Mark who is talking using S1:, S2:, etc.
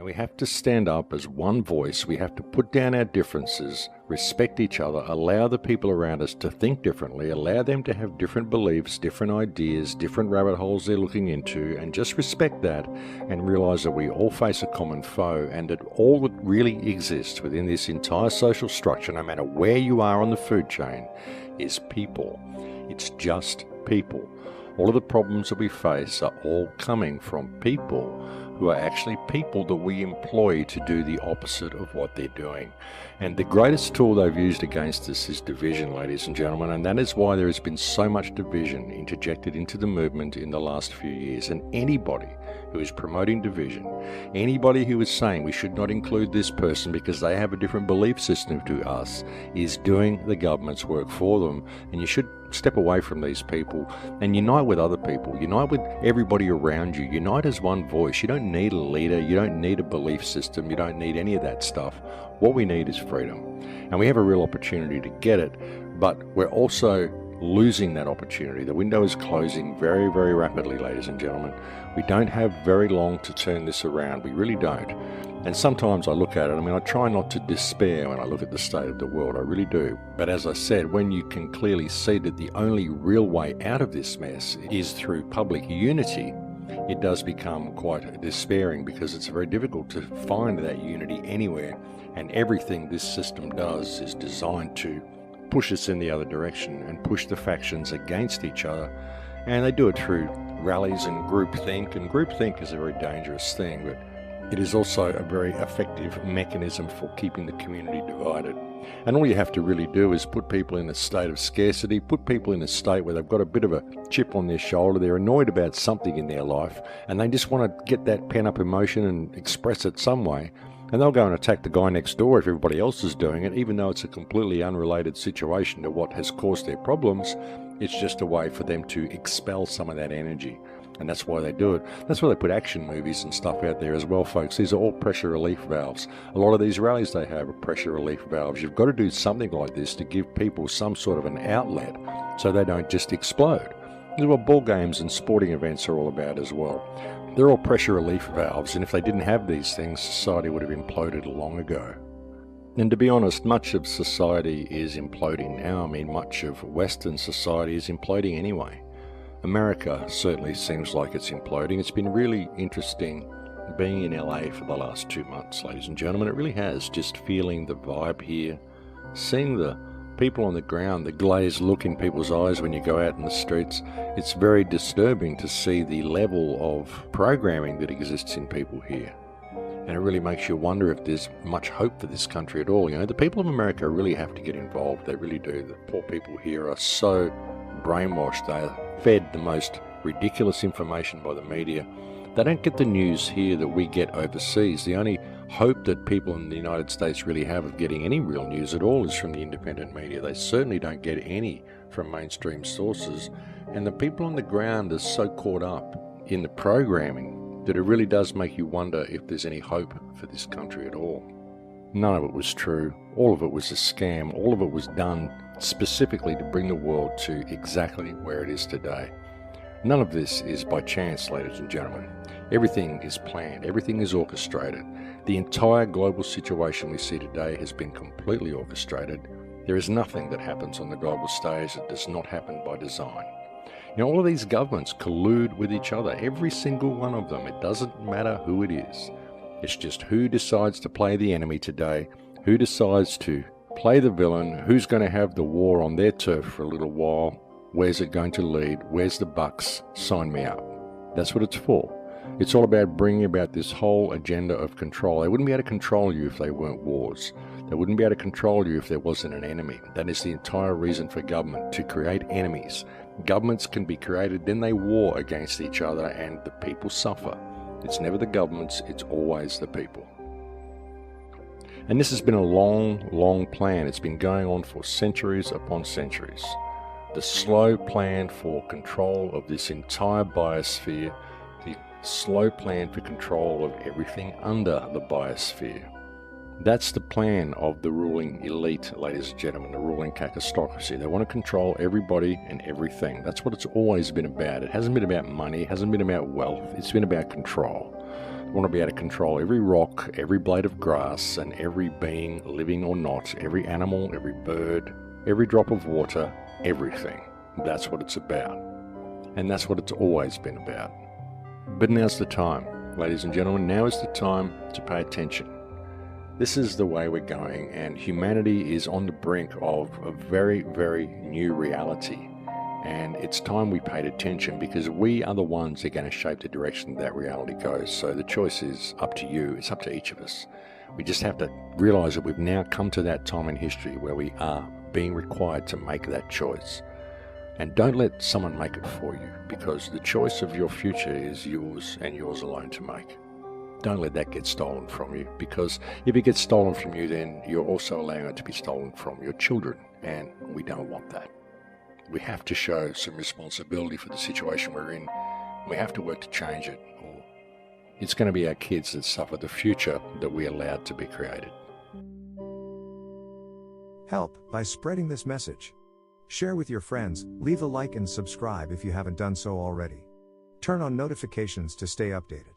S1: We have to stand up as one voice. We have to put down our differences, respect each other, allow the people around us to think differently, allow them to have different beliefs, different ideas, different rabbit holes they're looking into, and just respect that and realize that we all face a common foe and that all that really exists within this entire social structure, no matter where you are on the food chain, is people. It's just people. All of the problems that we face are all coming from people who are actually people that we employ to do the opposite of what they're doing. And the greatest tool they've used against us is division, ladies and gentlemen, and that is why there has been so much division interjected into the movement in the last few years. And anybody who is promoting division, anybody who is saying we should not include this person because they have a different belief system to us, is doing the government's work for them. And you should step away from these people and unite with other people. Unite with everybody around you. Unite as one voice. You don't need a leader. You don't need a belief system. You don't need any of that stuff. What we need is freedom. And we have a real opportunity to get it, but we're also losing that opportunity. The window is closing very, very rapidly, ladies and gentlemen. We don't have very long to turn this around. We really don't. And sometimes I look at it, I try not to despair when I look at the state of the world. I really do. But as I said, when you can clearly see that the only real way out of this mess is through public unity, it does become quite despairing, because it's very difficult to find that unity anywhere. And everything this system does is designed to push us in the other direction and push the factions against each other. And they do it through rallies and groupthink. And groupthink is a very dangerous thing, but it is also a very effective mechanism for keeping the community divided. And all you have to really do is put people in a state of scarcity, put people in a state where they've got a bit of a chip on their shoulder, they're annoyed about something in their life, and they just want to get that pent-up emotion and express it some way. And they'll go and attack the guy next door if everybody else is doing it, even though it's a completely unrelated situation to what has caused their problems. It's just a way for them to expel some of that energy. And that's why they do it. That's why they put action movies and stuff out there as well, folks. These are all pressure relief valves. A lot of these rallies they have are pressure relief valves. You've got to do something like this to give people some sort of an outlet so they don't just explode. This is what ball games and sporting events are all about as well. They're all pressure relief valves, and if they didn't have these things, society would have imploded long ago. And to be honest, much of society is imploding now. Much of Western society is imploding anyway. America certainly seems like it's imploding. It's been really interesting being in LA for the last 2 months, ladies and gentlemen. It really has, just feeling the vibe here, seeing the people on the ground, the glazed look in people's eyes when you go out in the streets. It's very disturbing to see the level of programming that exists in people here. And it really makes you wonder if there's much hope for this country at all. The people of America really have to get involved. They really do. The poor people here are so brainwashed. They are fed the most ridiculous information by the media. They don't get the news here that we get overseas. The only hope that people in the United States really have of getting any real news at all is from the independent media. They certainly don't get any from mainstream sources. And the people on the ground are so caught up in the programming that it really does make you wonder if there's any hope for this country at all. None of it was true. All of it was a scam. All of it was done specifically to bring the world to exactly where it is today. None of this is by chance, ladies and gentlemen. Everything is planned. Everything is orchestrated. The entire global situation we see today has been completely orchestrated. There is nothing that happens on the global stage that does not happen by design. All of these governments collude with each other, every single one of them. It doesn't matter who it is. It's just who decides to play the enemy today, who decides to play the villain, who's going to have the war on their turf for a little while, where's it going to lead, where's the bucks, sign me up. That's what it's for. It's all about bringing about this whole agenda of control. They wouldn't be able to control you if they weren't wars. They wouldn't be able to control you if there wasn't an enemy. That is the entire reason for government, to create enemies. Governments can be created, then they war against each other, and the people suffer. It's never the governments, it's always the people. And this has been a long, long plan. It's been going on for centuries upon centuries. The slow plan for control of this entire biosphere, the slow plan for control of everything under the biosphere. That's the plan of the ruling elite, ladies and gentlemen, the ruling cacostocracy. They want to control everybody and everything. That's what it's always been about. It hasn't been about money, it hasn't been about wealth, it's been about control. I want to be able to control every rock, every blade of grass, and every being, living or not, every animal, every bird, every drop of water, everything. That's what it's about. And that's what it's always been about. But now's the time, ladies and gentlemen, now is the time to pay attention. This is the way we're going, and humanity is on the brink of a very, very new reality. And it's time we paid attention, because we are the ones that are going to shape the direction that reality goes. So the choice is up to you. It's up to each of us. We just have to realize that we've now come to that time in history where we are being required to make that choice. And don't let someone make it for you, because the choice of your future is yours and yours alone to make. Don't let that get stolen from you, because if it gets stolen from you, then you're also allowing it to be stolen from your children, and we don't want that. We have to show some responsibility for the situation we're in. We have to work to change it, or it's going to be our kids that suffer the future that we allowed to be created.
S2: Help by spreading this message. Share with your friends, leave a like and subscribe if you haven't done so already. Turn on notifications to stay updated.